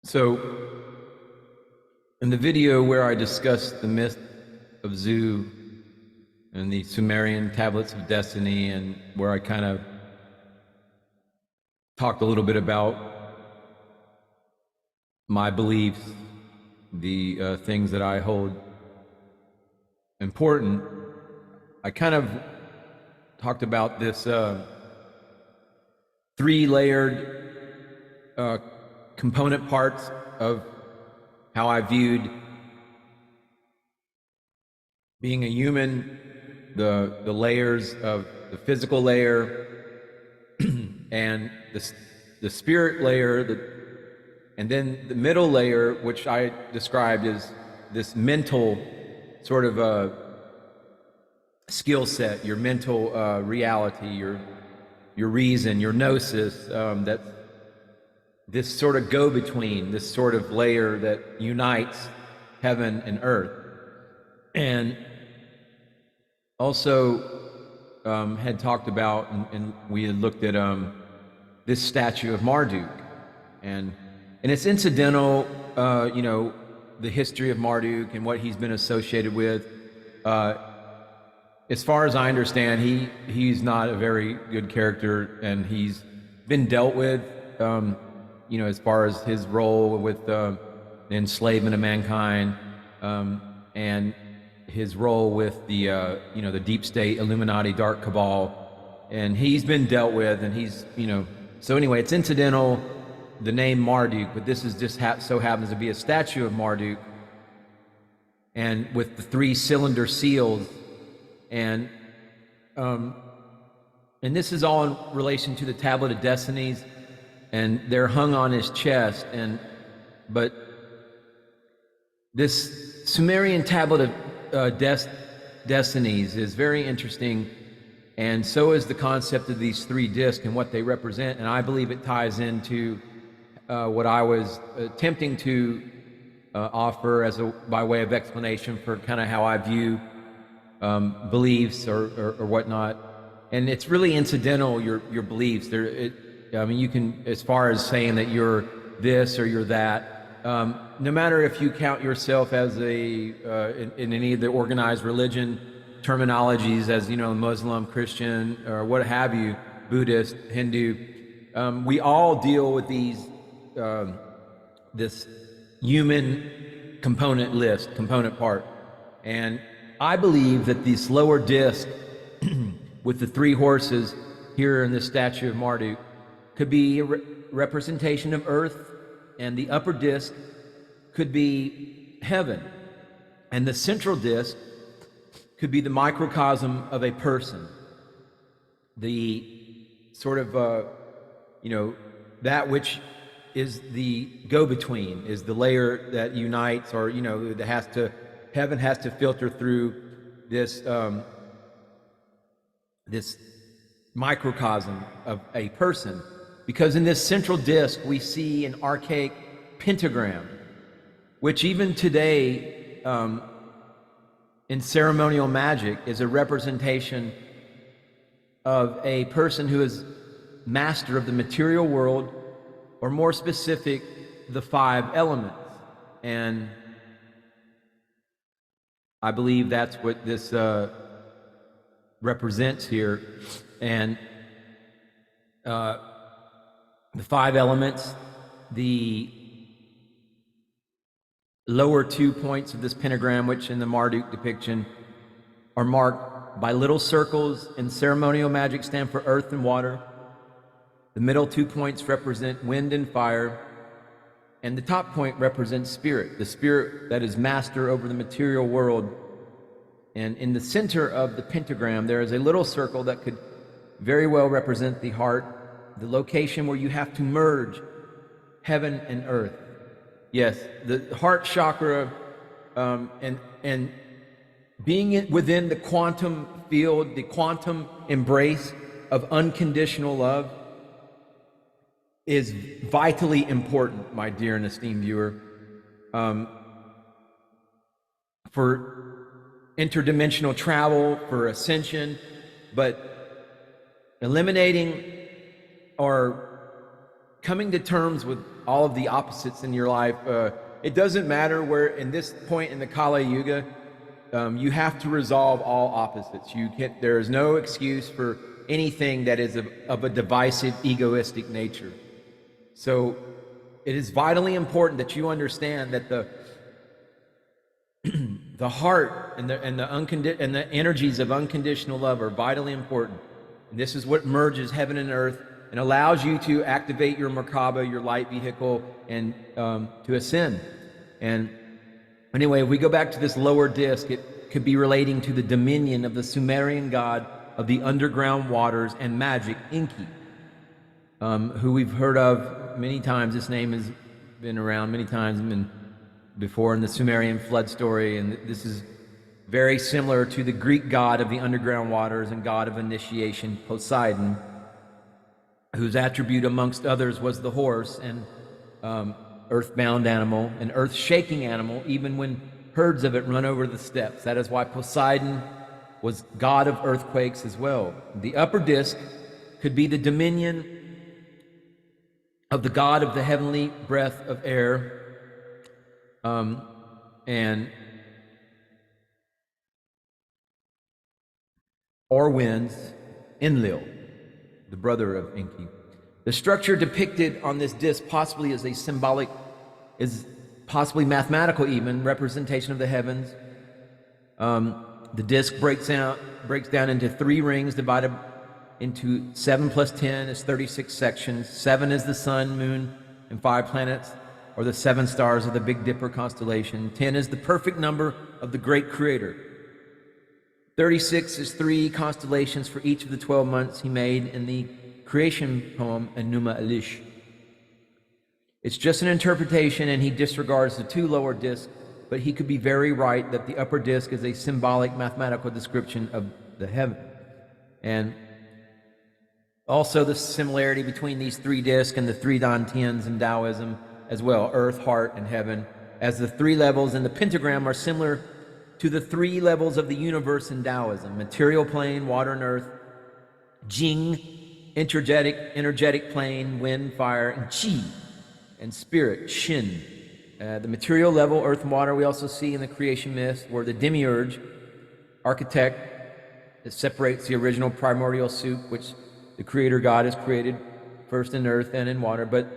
So, in the video where I discussed the myth of Zu and the Sumerian tablets of destiny, and where I kind of talked a little bit about my beliefs, the things that I hold important, I kind of talked about this three-layered component parts of how I viewed being a human, the layers of the physical layer and the spirit layer, and then the middle layer, which I described as this mental sort of a skill set, your mental reality, your reason, your gnosis, that's this sort of go-between, this sort of layer that unites heaven and earth. And also had talked about, and we had looked at this statue of Marduk, and it's incidental, the history of Marduk and what he's been associated with. As far as I understand, he's not a very good character, and he's been dealt with, as far as his role with the enslavement of mankind, and his role with the the deep state, Illuminati, dark cabal, and he's been dealt with, and he's so anyway, it's incidental, the name Marduk, but this is just so happens to be a statue of Marduk, and with the three cylinder seals, and this is all in relation to the Tablet of Destinies, and they're hung on his chest, but this Sumerian Tablet of Destinies is very interesting, and so is the concept of these three discs and what they represent, and I believe it ties into what I was attempting to offer by way of explanation for kind of how I view beliefs or whatnot. And it's really incidental, your beliefs. You can, as far as saying that you're this or you're that, no matter if you count yourself as in any of the organized religion terminologies, as Muslim, Christian, or what have you, Buddhist, Hindu, we all deal with this human component part. And I believe that this lower disc with the three horses here in this statue of Marduk could be a representation of earth, and the upper disc could be heaven, and the central disc could be the microcosm of a person, the sort of that which is the go-between, is the layer that unites, or that heaven has to filter through this this microcosm of a person, because in this central disc we see an archaic pentagram, which even today in ceremonial magic is a representation of a person who is master of the material world, or more specific, the five elements. And I believe that's what this represents here. And the five elements, the lower 2 points of this pentagram, which in the Marduk depiction are marked by little circles, in ceremonial magic stand for earth and water. The middle 2 points represent wind and fire, and the top point represents spirit, the spirit that is master over the material world. And in the center of the pentagram, there is a little circle that could very well represent the heart, the location where you have to merge heaven and earth. Yes, the heart chakra, and being within the quantum field, the quantum embrace of unconditional love, is vitally important, my dear and esteemed viewer, for interdimensional travel, for ascension, but eliminating or coming to terms with all of the opposites in your life. It doesn't matter where, in this point in the Kali Yuga, you have to resolve all opposites. There is no excuse for anything that is of a divisive, egoistic nature. So it is vitally important that you understand that the heart and the energies of unconditional love are vitally important. And this is what merges heaven and earth and allows you to activate your Merkaba, your light vehicle, and to ascend. And anyway, if we go back to this lower disc, it could be relating to the dominion of the Sumerian god of the underground waters and magic, Enki, who we've heard of many times. This name has been around many times before in the Sumerian flood story, and this is very similar to the Greek god of the underground waters and god of initiation, Poseidon, whose attribute amongst others was the horse, and earthbound animal, an earth-shaking animal, even when herds of it run over the steppes. That is why Poseidon was god of earthquakes as well. The upper disc could be the dominion of the god of the heavenly breath of air, or winds, Enlil, the brother of Enki. The structure depicted on this disc possibly is possibly mathematical even, representation of the heavens. The disc breaks down into 3 rings divided into 7 plus 10 is 36 sections. 7 is the sun, moon, and 5 planets, or the 7 stars of the Big Dipper constellation. 10 is the perfect number of the great creator. 36 is 3 constellations for each of the 12 months he made in the creation poem Enuma Elish. It's just an interpretation, and he disregards the 2 lower discs, but he could be very right that the upper disc is a symbolic mathematical description of the heaven. And also the similarity between these 3 discs and the 3 Dantians in Taoism as well, earth, heart, and heaven, as the 3 levels in the pentagram are similar to the 3 levels of the universe in Taoism: material plane, water and earth; Jing, energetic plane, wind, fire; and Qi, and spirit, Shin. The material level, earth and water, we also see in the creation myths, where the demiurge, architect, that separates the original primordial soup, which the creator God has created first in earth and in water. But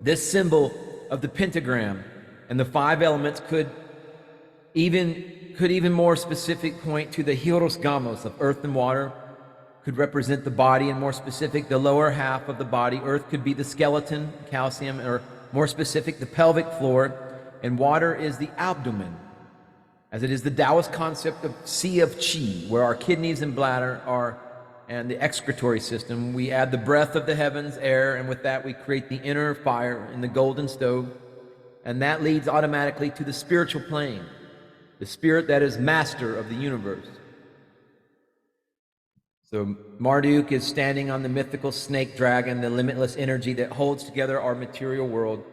this symbol of the pentagram and the 5 elements could even more specific point to the hieros gamos of earth and water, could represent the body, and more specific, the lower half of the body. Earth could be the skeleton, calcium, or more specific, the pelvic floor, and water is the abdomen, as it is the Taoist concept of sea of qi, where our kidneys and bladder are, and the excretory system. We add the breath of the heavens, air, and with that we create the inner fire in the golden stove, and that leads automatically to the spiritual plane, the spirit that is master of the universe. So Marduk is standing on the mythical snake dragon, the limitless energy that holds together our material world.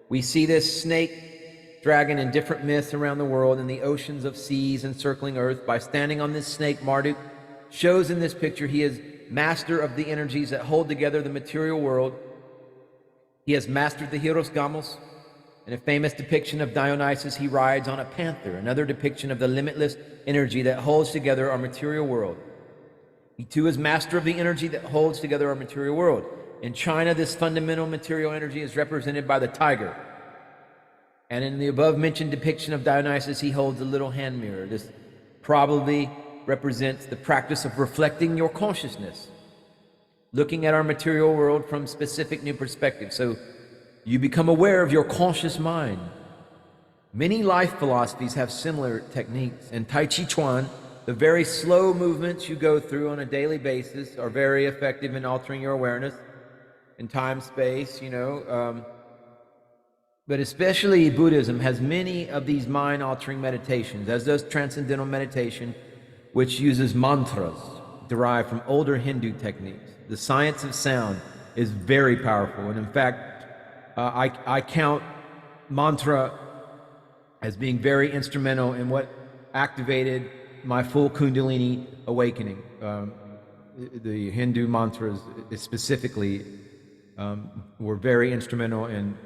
We see this snake dragon in different myths around the world, in the oceans of seas encircling earth. By standing on this snake, Marduk shows in this picture he is master of the energies that hold together the material world. He has mastered the hieros gamos. In a famous depiction of Dionysus, he rides on a panther, another depiction of the limitless energy that holds together our material world. He too is master of the energy that holds together our material world. In China, this fundamental material energy is represented by the tiger. And in the above-mentioned depiction of Dionysus, he holds a little hand mirror. This probably represents the practice of reflecting your consciousness, looking at our material world from specific new perspectives. So you become aware of your conscious mind. Many life philosophies have similar techniques. In Tai Chi Chuan, the very slow movements you go through on a daily basis are very effective in altering your awareness in time, space, but especially Buddhism has many of these mind-altering meditations, as does Transcendental Meditation, which uses mantras derived from older Hindu techniques. The science of sound is very powerful, and in fact, I count mantra as being very instrumental in what activated my full Kundalini awakening. The Hindu mantras specifically were very instrumental in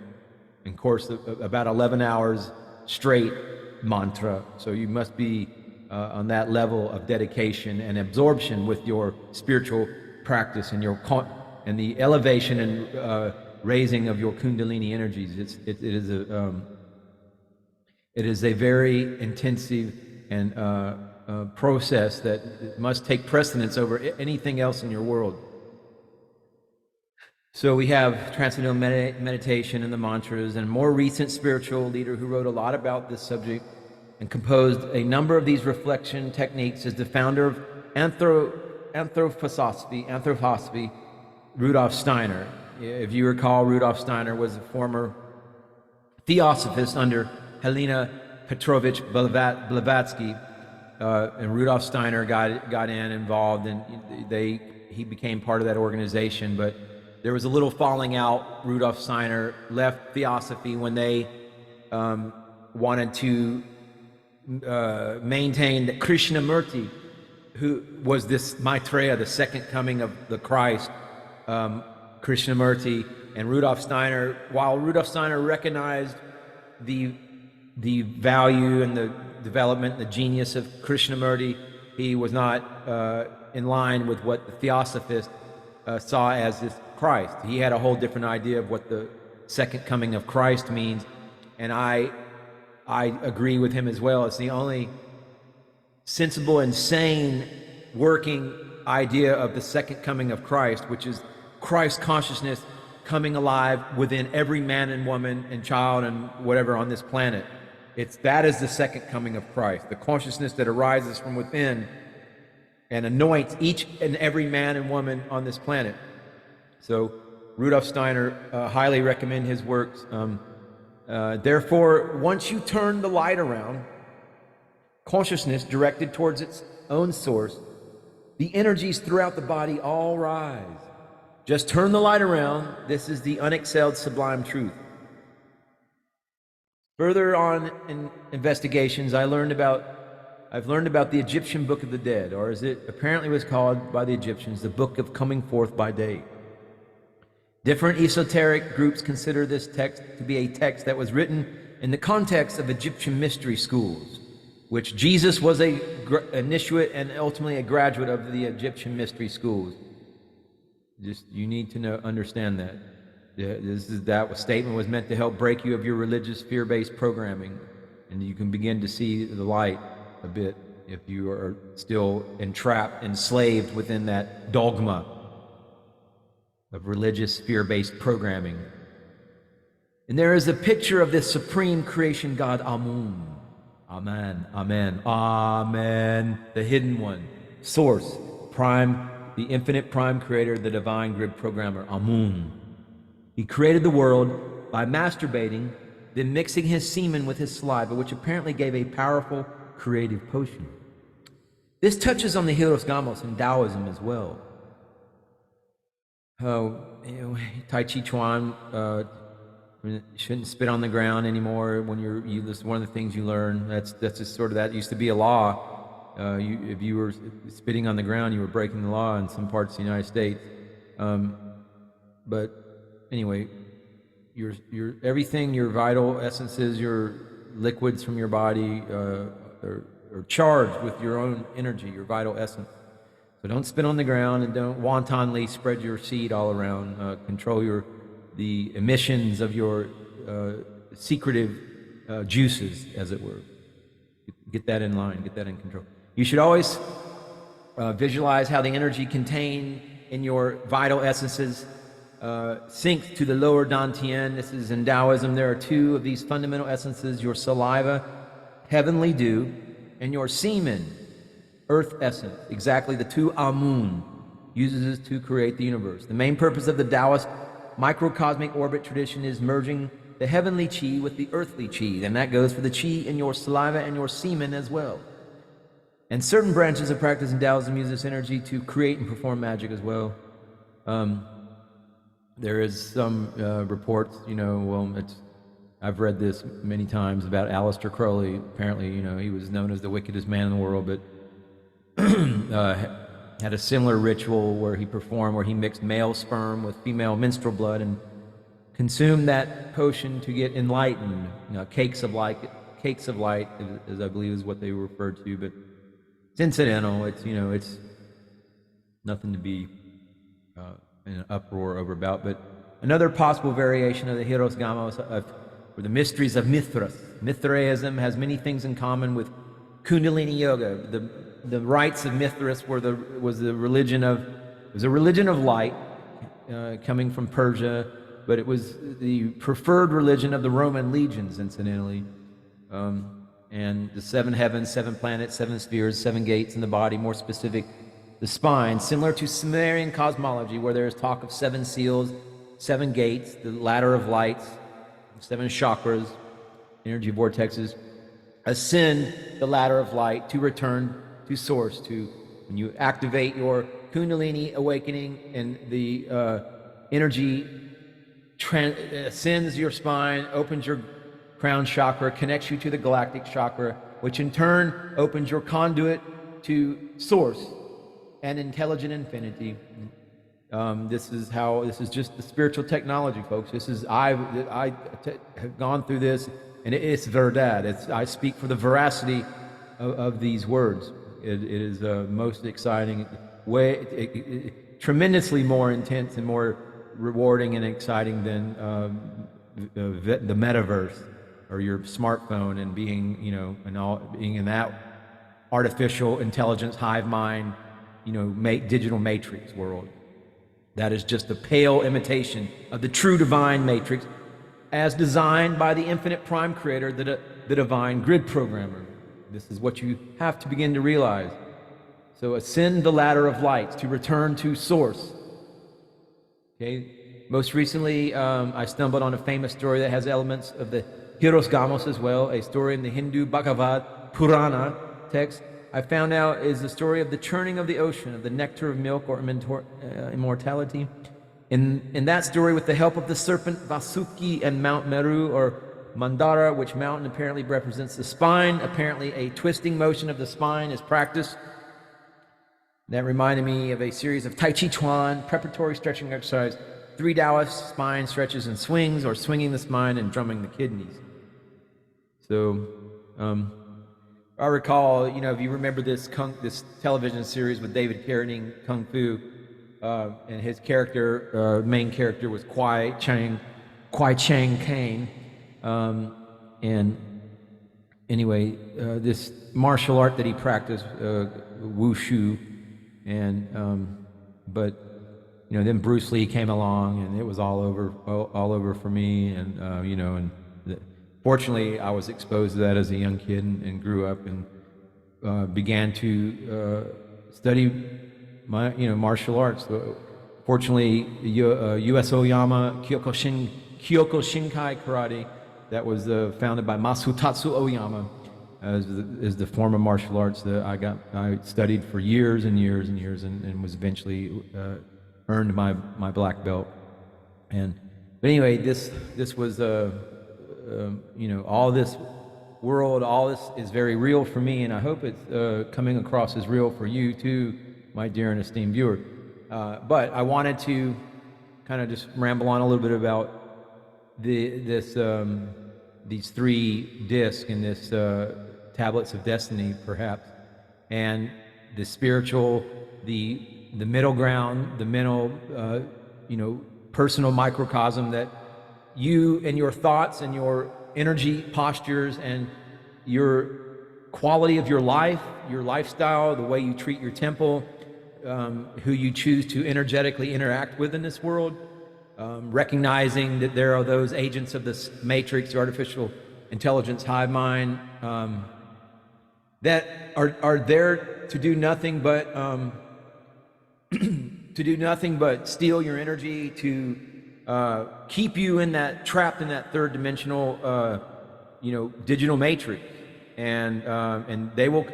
course, about 11 hours straight mantra. So you must be on that level of dedication and absorption with your spiritual practice and and the elevation and raising of your Kundalini energies. It is a very intensive and process that must take precedence over anything else in your world. So we have Transcendental Meditation and the mantras, and a more recent spiritual leader who wrote a lot about this subject and composed a number of these reflection techniques is the founder of anthroposophy, Rudolf Steiner. If you recall, Rudolf Steiner was a former theosophist under Helena Petrovich Blavatsky, and Rudolf Steiner got involved, and he became part of that organization. But there was a little falling out. Rudolf Steiner left Theosophy when they wanted to maintain that Krishnamurti, who was this Maitreya, the second coming of the Christ, Krishnamurti, and Rudolf Steiner, while Rudolf Steiner recognized the value and the development, the genius of Krishnamurti, he was not in line with what the Theosophists saw as this Christ. He had a whole different idea of what the second coming of Christ means, and I agree with him as well. It's the only sensible and sane working idea of the second coming of Christ, which is Christ consciousness coming alive within every man and woman and child and whatever on this planet. That is the second coming of Christ, the consciousness that arises from within and anoints each and every man and woman on this planet. So Rudolf Steiner, highly recommend his works. Therefore, once you turn the light around, consciousness directed towards its own source, the energies throughout the body all rise. Just turn the light around. This is the unexcelled sublime truth. Further on in investigations, I've learned about the Egyptian Book of the Dead, or as it apparently was called by the Egyptians, the Book of Coming Forth by Day. Different esoteric groups consider this text to be a text that was written in the context of Egyptian mystery schools, which Jesus was an initiate and ultimately a graduate of the Egyptian mystery schools. You need to understand that. That statement was meant to help break you of your religious fear-based programming, and you can begin to see the light a bit if you are still entrapped, enslaved within that dogma of religious fear-based programming. And there is a picture of this supreme creation God, Amun. Amen, Amen, Amen, the hidden one, source, prime, the infinite prime creator, the divine grid programmer, Amun. He created the world by masturbating, then mixing his semen with his saliva, which apparently gave a powerful creative potion. This touches on the Hieros Gamos in Taoism as well. Tai Chi Chuan, you shouldn't spit on the ground anymore when this is one of the things you learn. That's just sort of, that used to be a law. If you were spitting on the ground, you were breaking the law in some parts of the United States. But anyway, your everything, your vital essences, your liquids from your body are charged with your own energy, your vital essence. So don't spit on the ground and don't wantonly spread your seed all around. Control the emissions of your secretive juices, as it were. Get that in line, get that in control. You should always visualize how the energy contained in your vital essences sinks to the lower Dantian. This is in Taoism. There are two of these fundamental essences: your saliva, heavenly dew, and your semen, earth essence. Exactly the two Amun uses to create the universe. The main purpose of the Taoist microcosmic orbit tradition is merging the heavenly chi with the earthly chi, and that goes for the chi in your saliva and your semen as well. And certain branches of practice in Taoism use this energy to create and perform magic as well. There is some reports, I've read this many times about Aleister Crowley. Apparently, he was known as the wickedest man in the world, but had a similar ritual where he mixed male sperm with female menstrual blood and consumed that potion to get enlightened. Cakes of light, as I believe is what they referred to, but it's incidental. It's nothing to be in an uproar over about. But another possible variation of the Hieros Gamos were the mysteries of Mithras. Mithraism has many things in common with Kundalini Yoga. The rites of Mithras was a religion of light, coming from Persia, but it was the preferred religion of the Roman legions, incidentally. And the 7 heavens, 7 planets, 7 spheres, 7 gates in the body, more specific, the spine, similar to Sumerian cosmology, where there is talk of 7 seals, 7 gates, the ladder of lights, 7 chakras, energy vortexes, ascend the ladder of light to return to source. When you activate your Kundalini awakening, and the energy ascends your spine, opens your crown chakra, connects you to the galactic chakra, which in turn opens your conduit to source and intelligent infinity. This is just the spiritual technology, folks. I have gone through this, and it's verdad. I speak for the veracity of these words. It is most exciting way, tremendously more intense and more rewarding and exciting than the metaverse or your smartphone, and being in that artificial intelligence hive mind, digital matrix world. That is just a pale imitation of the true divine matrix, as designed by the infinite prime creator, the divine grid programmer. This is what you have to begin to realize. So ascend the ladder of lights to return to source. Okay. Most recently, I stumbled on a famous story that has elements of the Hieros Gamos as well, a story in the Hindu Bhagavad Purana text. I found out is the story of the churning of the ocean, of the nectar of milk or immortality. In that story, with the help of the serpent Vasuki and Mount Meru or Mandara, which mountain apparently represents the spine, apparently a twisting motion of the spine is practiced. That reminded me of a series of Tai Chi Chuan, preparatory stretching exercise, 3 Taoist spine stretches and swings, or swinging the spine and drumming the kidneys. So, I recall, if you remember this television series with David Carradine, Kung Fu, and his main character was Kwai Chang Caine. And anyway, this martial art that he practiced, wushu, but then Bruce Lee came along, and it was all over for me, and fortunately, I was exposed to that as a young kid, and grew up and began to study my martial arts. Fortunately, U.S. Oyama Kyokushinkai Karate, that was founded by Masutatsu Oyama, is the form of martial arts that I studied for years and years and years, and was eventually earned my black belt. But anyway, this was all this world, all this is very real for me, and I hope it's coming across as real for you too, my dear and esteemed viewer. But I wanted to kind of just ramble on a little bit about these 3 discs and this tablets of destiny, perhaps, and the spiritual, the middle ground, the mental, personal microcosm that you and your thoughts and your energy postures and your quality of your life, your lifestyle, the way you treat your temple, who you choose to energetically interact with in this world, recognizing that there are those agents of this matrix, the artificial intelligence hive mind, that are there to do nothing but steal your energy, to keep you trapped in that 3rd dimensional, digital matrix, and they will,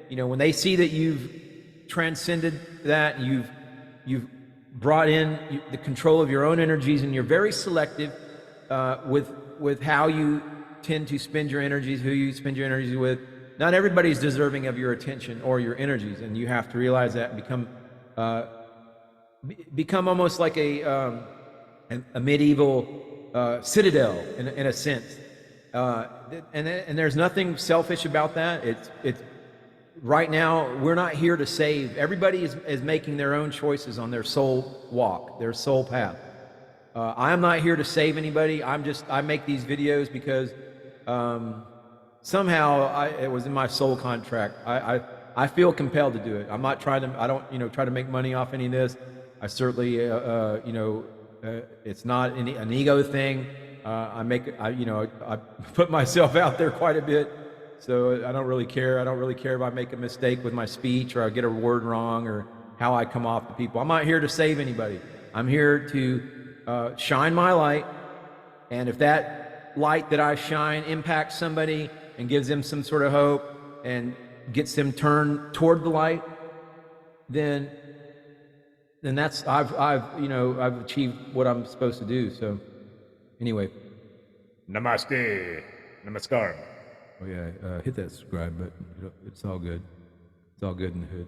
when they see that you've transcended that, you've brought in the control of your own energies, and you're very selective with how you tend to spend your energies, who you spend your energies with. Not everybody's deserving of your attention or your energies, and you have to realize that and become become almost like a medieval citadel in a sense. And there's nothing selfish about that. It's right now we're not here to save. Everybody is making their own choices on their soul walk, their soul path. I am not here to save anybody. I make these videos because somehow it was in my soul contract. I feel compelled to do it. I'm not trying to. I don't try to make money off any of this. I certainly it's not an ego thing. I put myself out there quite a bit, so I don't really care. I don't really care if I make a mistake with my speech or I get a word wrong or how I come off to people. I'm not here to save anybody. I'm here to shine my light, and if that light that I shine impacts somebody and gives them some sort of hope and gets them turned toward the light, then that's I've achieved what I'm supposed to do. So anyway, Namaste. Namaskaram. oh yeah, hit that subscribe button. It's all good. It's all good in the hood.